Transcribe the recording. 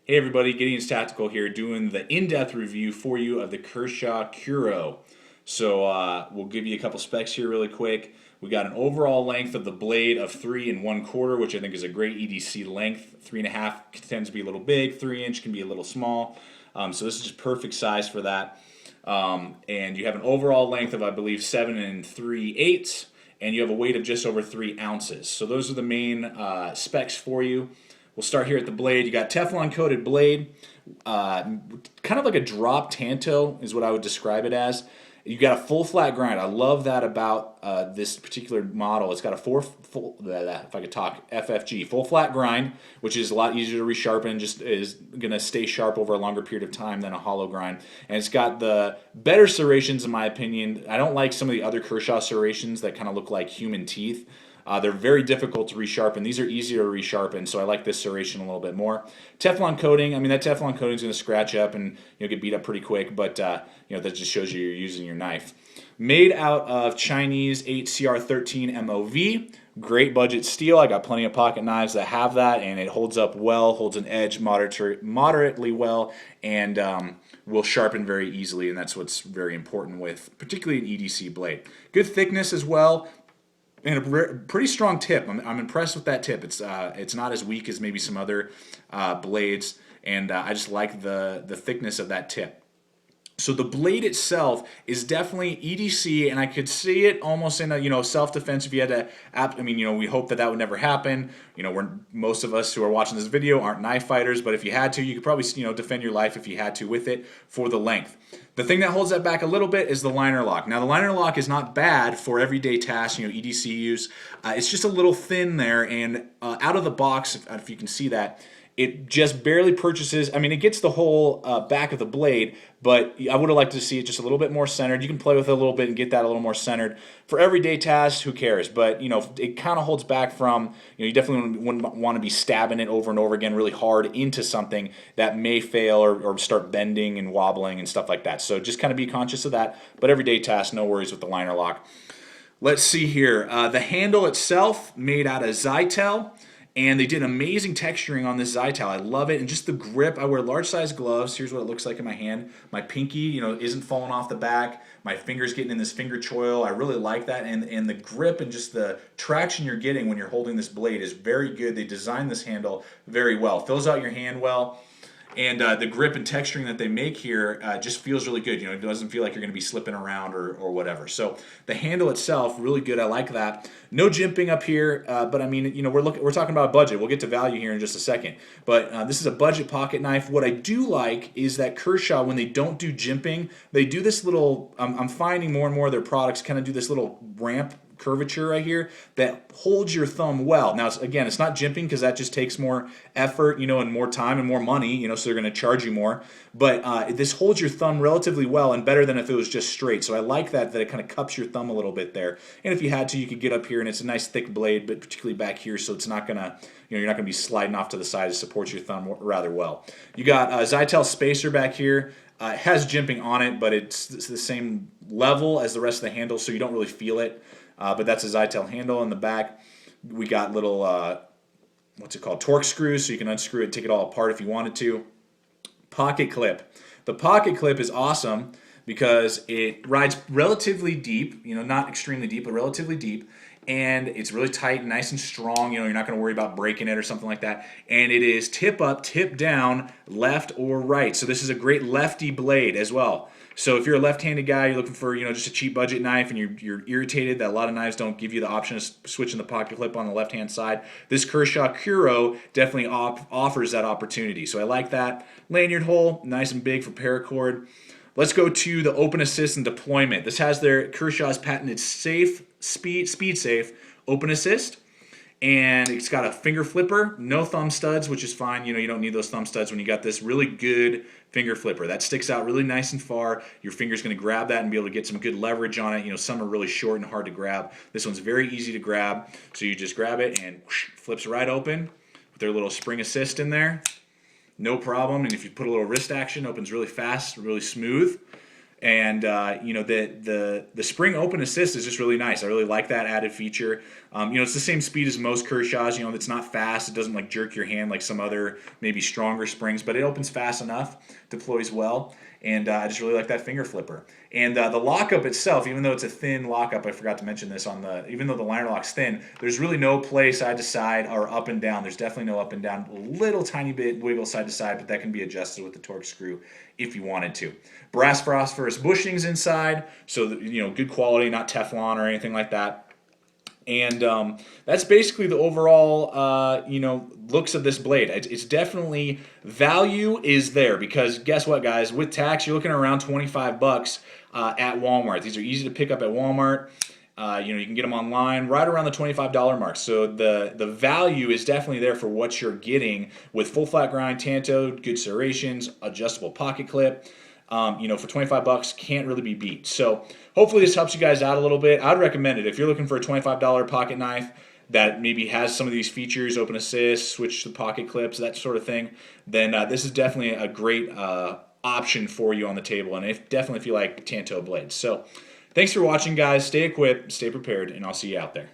Hey everybody, Gideon's Tactical here, doing the in-depth review for you of the Kershaw Kuro. We'll give you a couple specs here really quick. We got an overall length of the blade of 3 1/4, which I think is a great EDC length. 3.5 tends to be a little big, 3 inch can be a little small. So this is just perfect size for that. And you have an overall length of, I believe, 7 3/8, and you have a weight of just over 3 ounces. So those are the main specs for you. We'll start here at the blade. You got Teflon coated blade, kind of like a drop tanto is what I would describe it as. You got a full flat grind. I love that about this particular model. It's got a if I could talk, FFG, full flat grind, which is a lot easier to resharpen, just is going to stay sharp over a longer period of time than a hollow grind. And it's got the better serrations in my opinion. I don't like some of the other Kershaw serrations that kind of look like human teeth. They're very difficult to resharpen. These are easier to resharpen, so I like this serration a little bit more. Teflon coating, I mean, that Teflon coating is going to scratch up and get beat up pretty quick, but that just shows you you're using your knife. Made out of Chinese 8CR13 MOV. Great budget steel. I got plenty of pocket knives that have that, and it holds up well, holds an edge moderately well, and will sharpen very easily, and that's what's very important with particularly an EDC blade. Good thickness as well. And a pretty strong tip. I'm impressed with that tip. It's not as weak as maybe some other blades, and I just like the thickness of that tip. So the blade itself is definitely EDC, and I could see it almost in a self-defense if you had to. We hope that would never happen. Most of us who are watching this video aren't knife fighters, but if you had to, you could probably defend your life if you had to with it for the length. The thing that holds that back a little bit is the liner lock. Now the liner lock is not bad for everyday tasks, EDC use. It's just a little thin there, and out of the box, if you can see that, it just barely purchases. I mean, it gets the whole back of the blade, but I would have liked to see it just a little bit more centered. You can play with it a little bit and get that a little more centered. For everyday tasks, who cares? But, it kind of holds back from, you definitely wouldn't want to be stabbing it over and over again really hard into something that may fail or start bending and wobbling and stuff like that. So just kind of be conscious of that. But everyday tasks, no worries with the liner lock. Let's see here. The handle itself, made out of Zytel. And they did amazing texturing on this Zytel. I love it. And just the grip. I wear large size gloves. Here's what it looks like in my hand. My pinky, isn't falling off the back. My finger's getting in this finger choil. I really like that. And the grip and just the traction you're getting when you're holding this blade is very good. They designed this handle very well. Fills out your hand well. And the grip and texturing that they make here just feels really good. It doesn't feel like you're going to be slipping around or whatever. So the handle itself, really good. I like that. No jimping up here, but I mean, we're talking about budget. We'll get to value here in just a second. But this is a budget pocket knife. What I do like is that Kershaw, when they don't do jimping, they do this little. I'm finding more and more of their products kind of do this little ramp curvature right here that holds your thumb well. Now, again, it's not jimping because that just takes more effort, and more time and more money, so they're going to charge you more. But this holds your thumb relatively well and better than if it was just straight. So I like that it kind of cups your thumb a little bit there. And if you had to, you could get up here, and it's a nice thick blade, but particularly back here, so it's not going to, you're not going to be sliding off to the side. It supports your thumb rather well. You got a Zytel spacer back here. It has jimping on it, but it's the same level as the rest of the handle, so you don't really feel it. But that's a Zytel handle in the back. We got little, torque screws, so you can unscrew it, take it all apart if you wanted to. Pocket clip. The pocket clip is awesome because it rides relatively deep, not extremely deep, but relatively deep. And it's really tight and nice and strong. You're not going to worry about breaking it or something like that. And it is tip up, tip down, left or right. So this is a great lefty blade as well. So if you're a left-handed guy, you're looking for just a cheap budget knife, and you're irritated that a lot of knives don't give you the option of switching the pocket clip on the left-hand side, this Kershaw Kuro definitely offers that opportunity. So I like that. Lanyard hole, nice and big for paracord. Let's go to the open assist and deployment. This has their Kershaw's patented speed safe open assist. And it's got a finger flipper, no thumb studs, which is fine. You don't need those thumb studs when you got this really good finger flipper. That sticks out really nice and far. Your finger's going to grab that and be able to get some good leverage on it. Some are really short and hard to grab. This one's very easy to grab. So you just grab it and whoosh, flips right open with their little spring assist in there. No problem. And if you put a little wrist action, opens really fast, really smooth. And the spring open assist is just really nice. I really like that added feature. It's the same speed as most Kershaws. It's not fast. It doesn't like jerk your hand like some other maybe stronger springs, but it opens fast enough, deploys well, and I just really like that finger flipper. And the lockup itself, even though it's a thin lockup, I forgot to mention this even though the liner lock's thin, there's really no play side to side or up and down. There's definitely no up and down. A little tiny bit wiggle side to side, but that can be adjusted with the torque screw if you wanted to. Brass phosphorus bushings inside, so that, good quality, not Teflon or anything like that. And that's basically the overall, looks of this blade. It's definitely, value is there, because guess what, guys? With tax, you're looking at around $25 at Walmart. These are easy to pick up at Walmart. You can get them online right around the $25 mark. So the value is definitely there for what you're getting with full flat grind, Tanto, good serrations, adjustable pocket clip. For $25 can't really be beat. So hopefully this helps you guys out a little bit. I'd recommend it if you're looking for a $25 pocket knife that maybe has some of these features, open assist, switch to pocket clips, that sort of thing. Then this is definitely a great option for you on the table, and definitely if you like Tanto blades. So thanks for watching, guys. Stay equipped, stay prepared, and I'll see you out there.